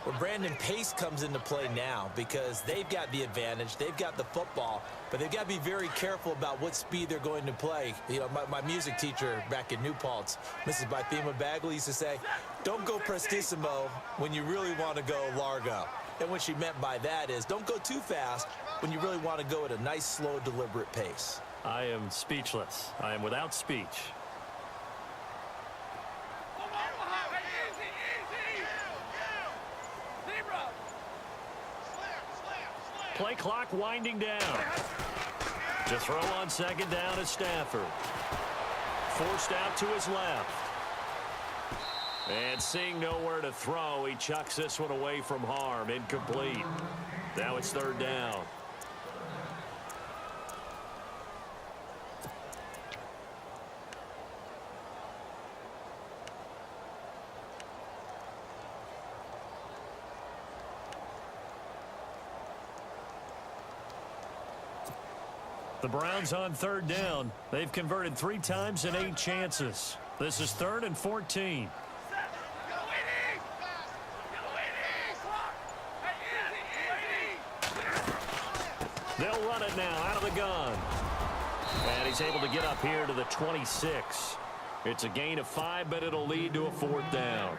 Well, Brandon, pace comes into play now because they've got the advantage. They've got the football, but they've got to be very careful about what speed they're going to play. You know, my music teacher back in New Paltz, Mrs. Bythema Bagley, used to say, don't go prestissimo when you really want to go largo. And what she meant by that is don't go too fast when you really want to go at a nice, slow, deliberate pace. I am speechless. I am without speech. Play clock winding down. To throw on second down is Stafford. Forced out to his left. And seeing nowhere to throw, he chucks this one away from harm. Incomplete. Now it's third down. The Browns on third down. They've converted 3 times in 8 chances. This is 3rd and 14. They'll run it now out of the gun. And he's able to get up here to the 26. It's a gain of 5, but it'll lead to a 4th down.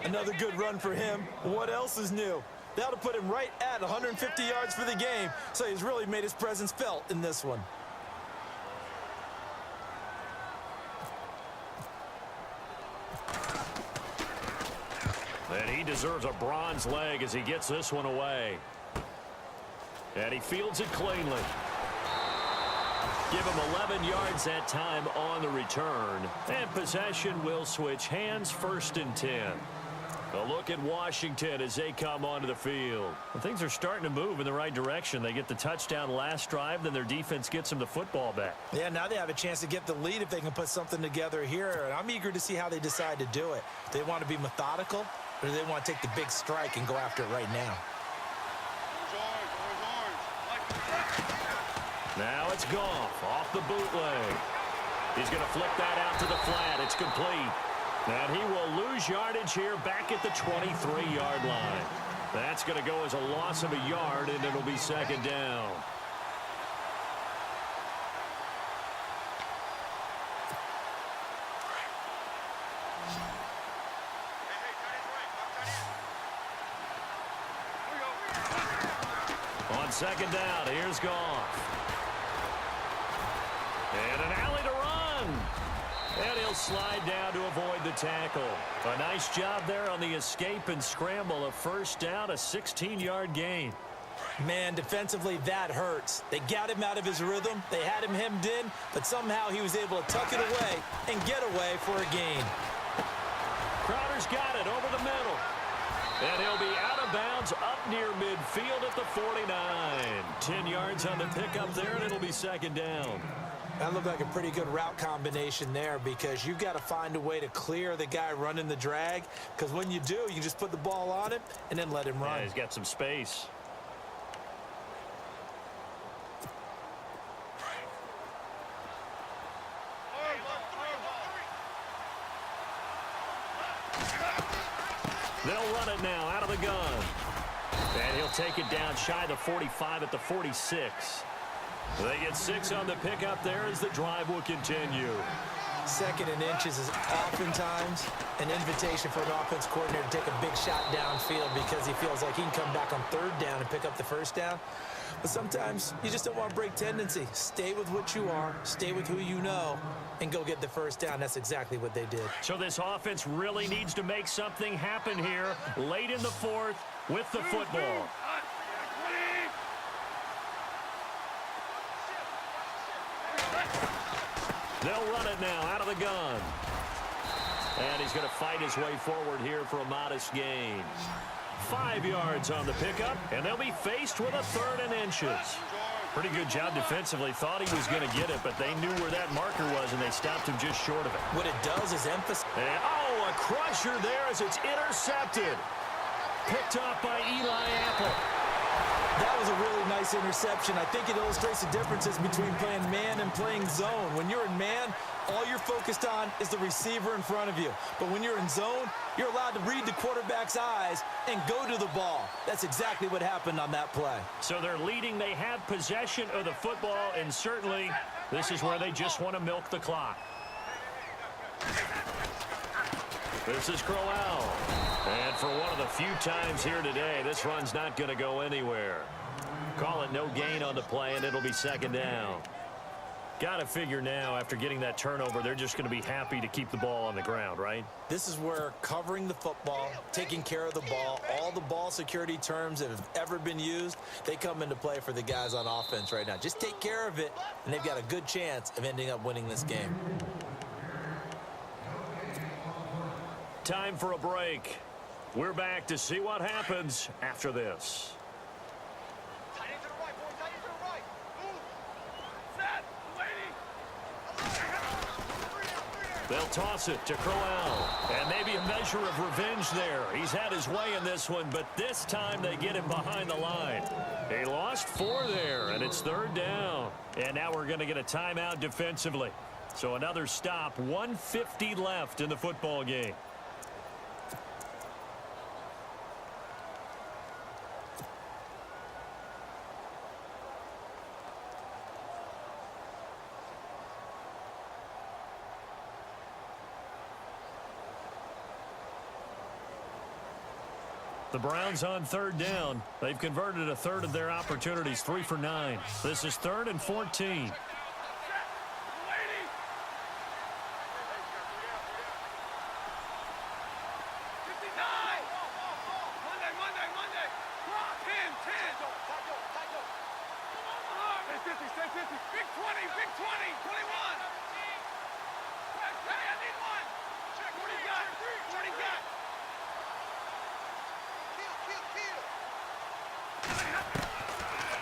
Another good run for him. What else is new? That'll put him right at 150 yards for the game, so he's really made his presence felt in this one. And he deserves a bronze leg as he gets this one away. And he fields it cleanly. Give him 11 yards that time on the return. And possession will switch hands, 1st and 10. A look at Washington as they come onto the field. Well, things are starting to move in the right direction. They get the touchdown last drive, then their defense gets them the football back. Yeah, now they have a chance to get the lead if they can put something together here. And I'm eager to see how they decide to do it. Do they want to be methodical, or do they want to take the big strike and go after it right now? Now it's Goff off the bootleg. He's going to flip that out to the flat. It's complete. And he will lose yardage here back at the 23-yard line. That's going to go as a loss of a yard, and it'll be 2nd down. On second down, here's Goff. And an alley to run. And he'll slide down to avoid the tackle. A nice job there on the escape and scramble. A first down, a 16-yard gain. Man, defensively, that hurts. They got him out of his rhythm. They had him hemmed in, but somehow he was able to tuck it away and get away for a gain. Crowder's got it over the middle. And he'll be out of bounds up near midfield at the 49. 10 yards on the pickup there, and it'll be second down. That looked like a pretty good route combination there because you've got to find a way to clear the guy running the drag, because when you do, you can just put the ball on him and then let him run. Yeah, he's got some space. They'll run it now out of the gun. And he'll take it down shy of the 45 at the 46. They get 6 on the pickup there as the drive will continue. Second and inches is oftentimes an invitation for an offense coordinator to take a big shot downfield because he feels like he can come back on third down and pick up the first down. But sometimes you just don't want to break tendency. Stay with what you are, stay with who you know, and go get the first down. That's exactly what they did. So this offense really needs to make something happen here late in the fourth with the football. They'll run it now out of the gun. And he's going to fight his way forward here for a modest gain. 5 yards on the pickup, and they'll be faced with a third and inches. Pretty good job defensively. Thought he was going to get it, but they knew where that marker was, and they stopped him just short of it. What it does is emphasize. And, a crusher there as it's intercepted. Picked off by Eli Apple. That was a really nice interception. I think it illustrates the differences between playing man and playing zone. When you're in man, all you're focused on is the receiver in front of you. But when you're in zone, you're allowed to read the quarterback's eyes and go to the ball. That's exactly what happened on that play. So they're leading. They have possession of the football, and certainly this is where they just want to milk the clock. This is Crowell. And for one of the few times here today, this run's not going to go anywhere. Call it no gain on the play, and it'll be second down. Got to figure now, after getting that turnover, they're just going to be happy to keep the ball on the ground, right? This is where covering the football, taking care of the ball, all the ball security terms that have ever been used, they come into play for the guys on offense right now. Just take care of it, and they've got a good chance of ending up winning this game. Time for a break. We're back to see what happens after this. They'll toss it to Crowell. And maybe a measure of revenge there. He's had his way in this one, but this time they get him behind the line. He lost 4 there, and it's third down. And now we're going to get a timeout defensively. So another stop, 1:50 left in the football game. The Browns on third down. They've converted a third of their opportunities, 3 for 9. This is 3rd and 14.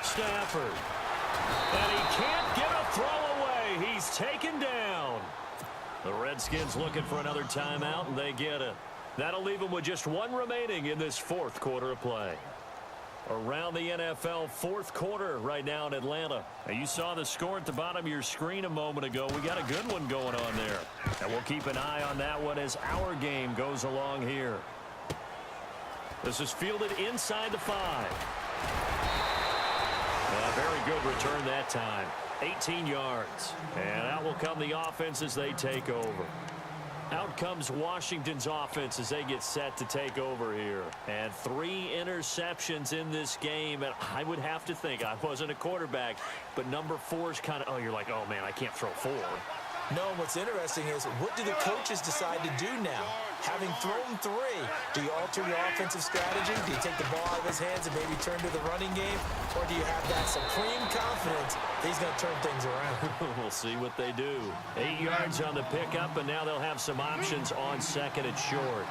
Stafford. And he can't get a throw away. He's taken down. The Redskins looking for another timeout, and they get it. That'll leave them with just 1 remaining in this 4th quarter of play. Around the NFL 4th quarter right now in Atlanta. Now you saw the score at the bottom of your screen a moment ago. We got a good one going on there. And we'll keep an eye on that one as our game goes along here. This is fielded inside the 5. A very good return that time. 18 yards. And out will come the offense as they take over. Out comes Washington's offense as they get set to take over here. And 3 interceptions in this game. And I would have to think, I wasn't a quarterback, but number 4 is kind of, oh, you're like, oh, man, I can't throw 4. No, what's interesting is what do the coaches decide to do now? Having thrown 3, do you alter your offensive strategy? Do you take the ball out of his hands and maybe turn to the running game? Or do you have that supreme confidence that he's going to turn things around? We'll see what they do. 8 yards on the pickup, and now they'll have some options on second and short.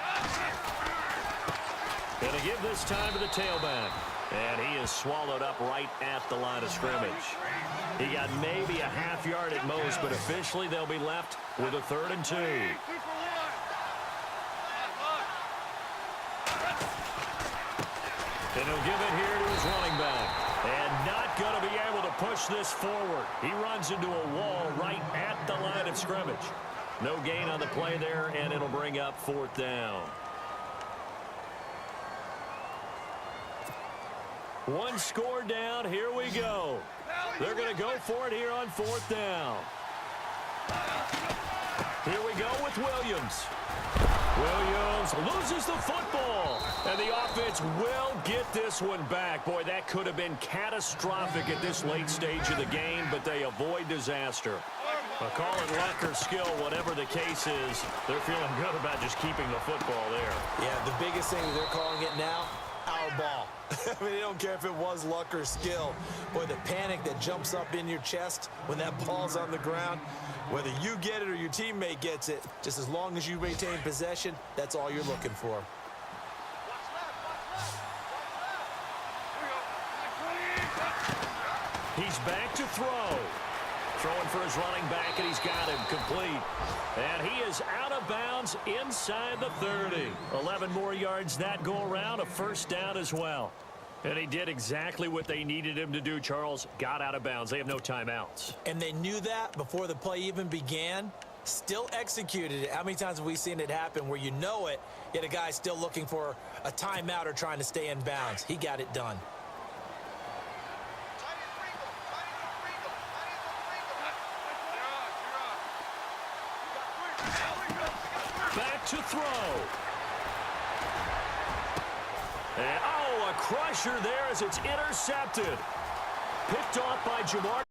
Gonna give this time to the tailback. And he is swallowed up right at the line of scrimmage. He got maybe a half yard at most, but officially they'll be left with a 3rd and 2. And he'll give it here to his running back. And not going to be able to push this forward. He runs into a wall right at the line of scrimmage. No gain on the play there, and it'll bring up 4th down. 1 score down. Here we go. They're going to go for it here on 4th down. Here we go with Williams. Williams loses the football. And the offense will get this one back. Boy, that could have been catastrophic at this late stage of the game, but they avoid disaster. Call it luck or skill, whatever the case is, they're feeling good about just keeping the football there. Yeah, the biggest thing they're calling it now, our ball. I mean, they don't care if it was luck or skill. Boy, the panic that jumps up in your chest when that ball's on the ground, whether you get it or your teammate gets it, just as long as you maintain possession, that's all you're looking for. He's back to throw. Throwing for his running back, and he's got him complete. And he is out of bounds inside the 30. 11 more yards that go around, a 1st down as well. And he did exactly what they needed him to do, Charles. Got out of bounds. They have no timeouts. And they knew that before the play even began. Still executed it. How many times have we seen it happen where you know it, yet a guy's still looking for a timeout or trying to stay in bounds? He got it done. Back to throw. And, oh, a crusher there as it's intercepted. Picked off by Jamar.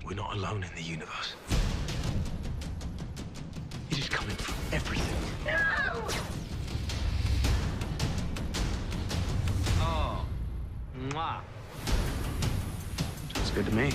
we're not alone in the universe. It is coming from everything. No! Oh. Mwah. Sounds good to me.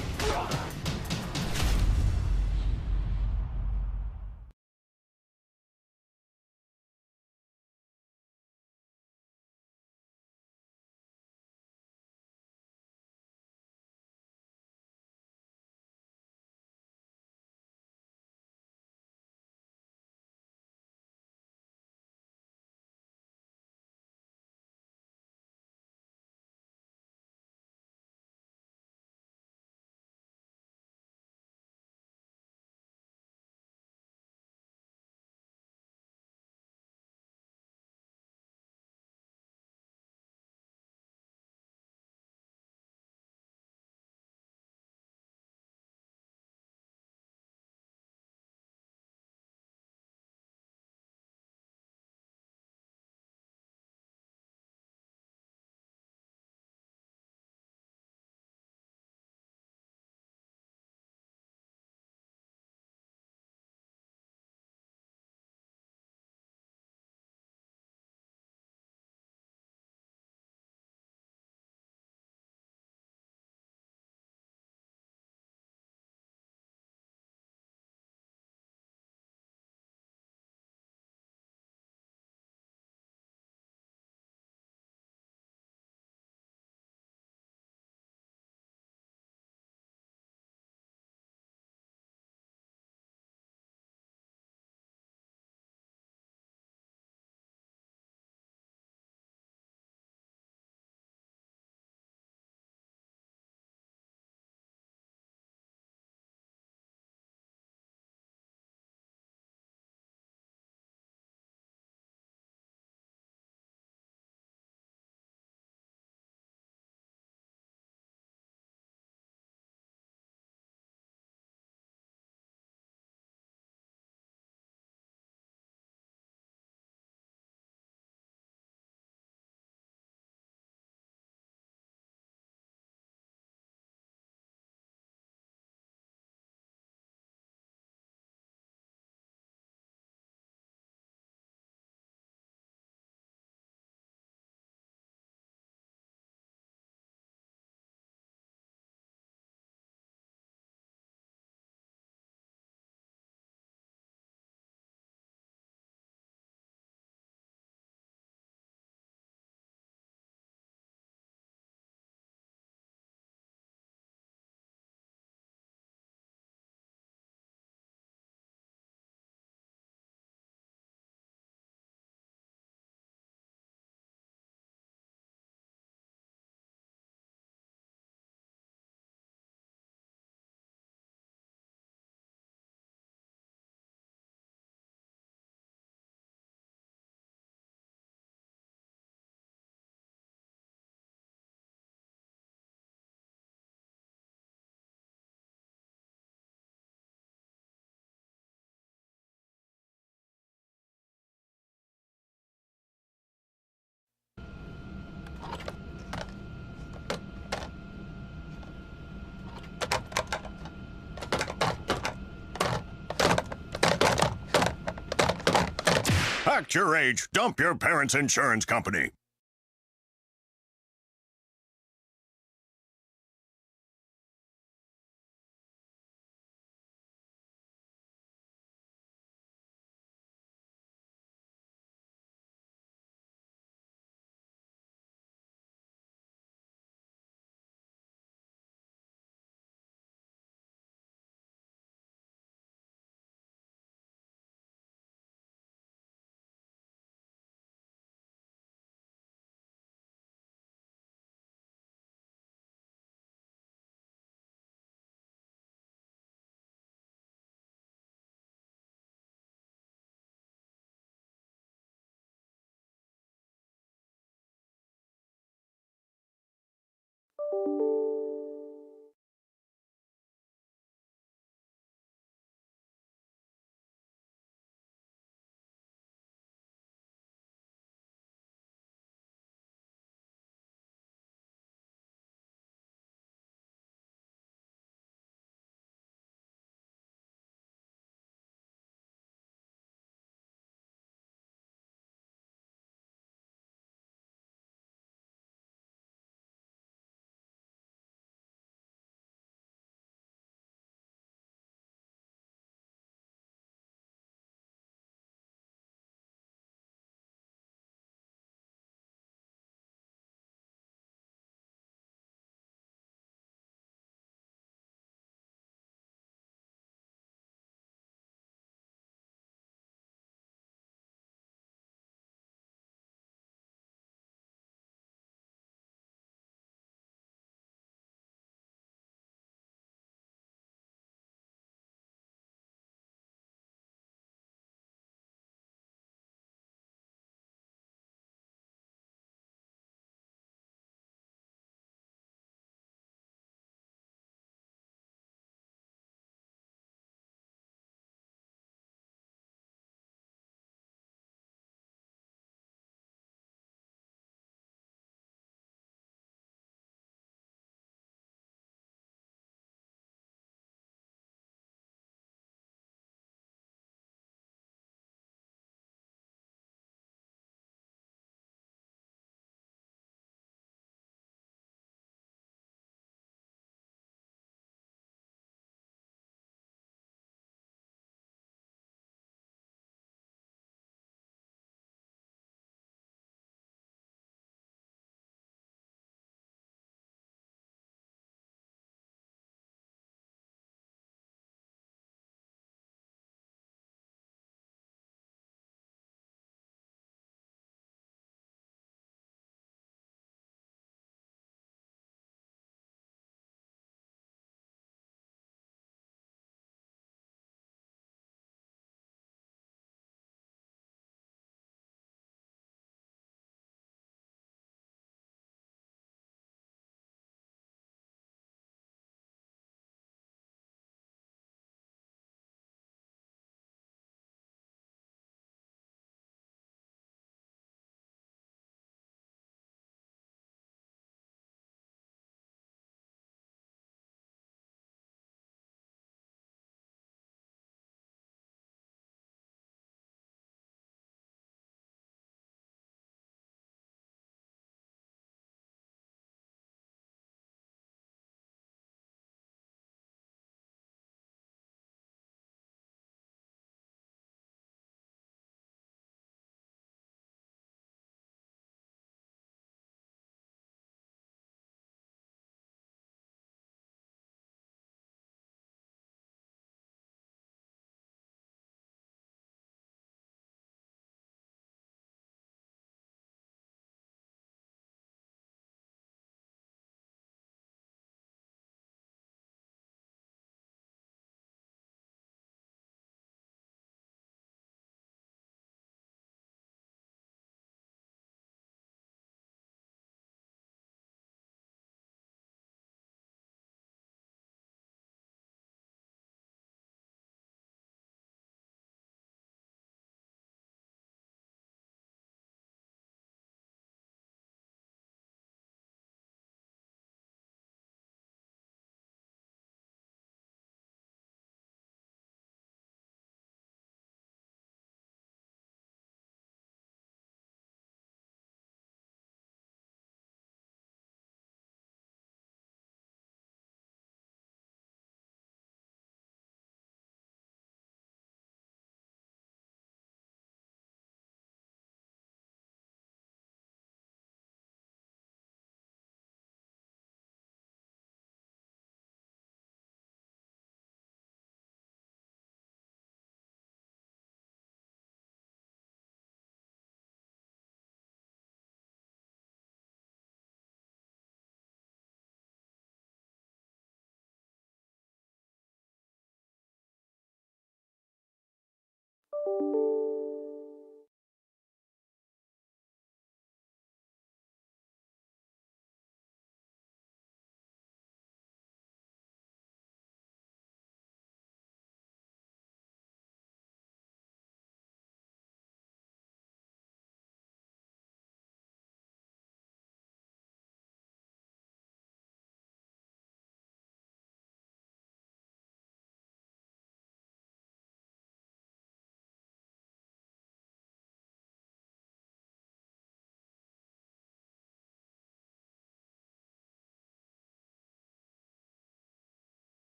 Act your age. Dump your parents' insurance company.